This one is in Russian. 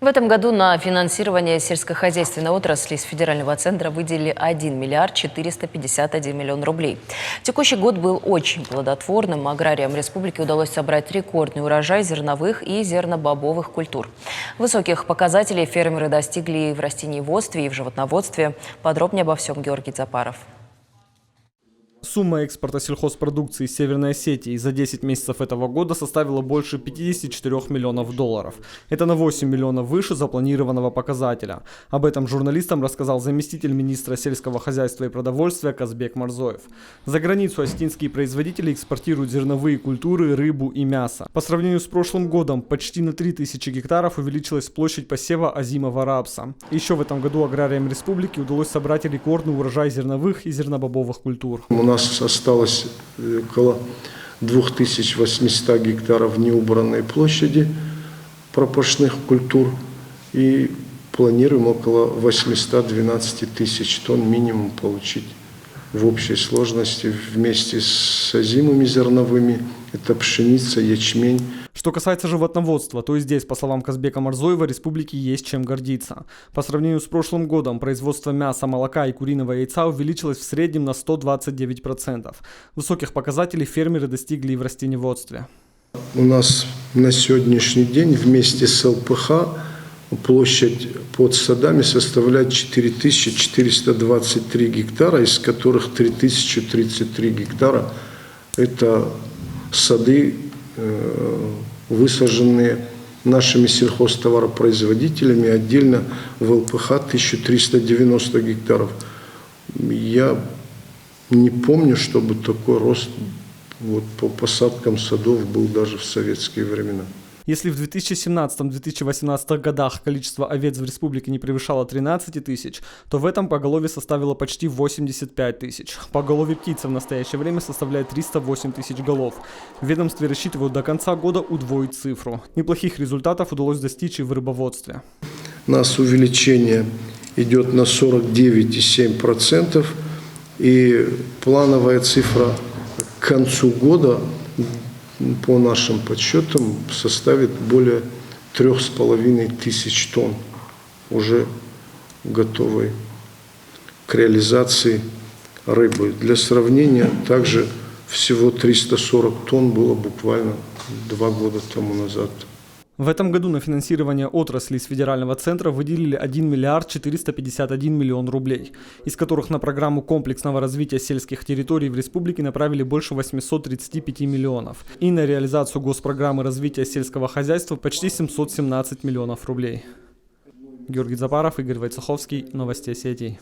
В этом году на финансирование сельскохозяйственной отрасли из федерального центра выделили 1 миллиард 451 миллион рублей. Текущий год был очень плодотворным. Аграриям республики удалось собрать рекордный урожай зерновых и зернобобовых культур. Высоких показателей фермеры достигли и в растениеводстве, и в животноводстве. Подробнее обо всем Георгий Запаров. Сумма экспорта сельхозпродукции из Северной Осетии за 10 месяцев этого года составила больше 54 миллионов долларов. Это на 8 миллионов выше запланированного показателя. Об этом журналистам рассказал заместитель министра сельского хозяйства и продовольствия Казбек Марзоев. За границу осетинские производители экспортируют зерновые культуры, рыбу и мясо. По сравнению с прошлым годом почти на 3000 гектаров увеличилась площадь посева озимого рапса. Еще в этом году аграриям республики удалось собрать рекордный урожай зерновых и зернобобовых культур. У нас осталось около 2800 гектаров неубранной площади пропашных культур и планируем около 812 тысяч тонн минимум получить в общей сложности вместе с озимыми зерновыми. Это пшеница, ячмень. Что касается животноводства, то и здесь, по словам Казбека Марзоева, республике есть чем гордиться. По сравнению с прошлым годом производство мяса, молока и куриного яйца увеличилось в среднем на 129%. Высоких показателей фермеры достигли и в растениеводстве. У нас на сегодняшний день вместе с ЛПХ площадь под садами составляет 4423 гектара, из которых 3033 гектара – это сады, высаженные нашими сельхозтоваропроизводителями, отдельно в ЛПХ 1390 гектаров. Я не помню, чтобы такой рост по посадкам садов был даже в советские времена. Если в 2017-2018 годах количество овец в республике не превышало 13 тысяч, то в этом поголовье составило почти 85 тысяч. Поголовье птицы в настоящее время составляет 308 тысяч голов. В ведомстве рассчитывают до конца года удвоить цифру. Неплохих результатов удалось достичь и в рыбоводстве. У нас увеличение идет на 49,7%, и плановая цифра к концу года по нашим подсчетам составит более 3500 тонн уже готовой к реализации рыбы. Для сравнения, также всего 340 тонн было буквально 2 года тому назад. В этом году на финансирование отрасли из федерального центра выделили 1 миллиард 451 миллион рублей, из которых на программу комплексного развития сельских территорий в республике направили больше 835 миллионов и на реализацию госпрограммы развития сельского хозяйства почти 717 миллионов рублей. Георгий Запаров, Игорь Войцеховский, Новости Осетии.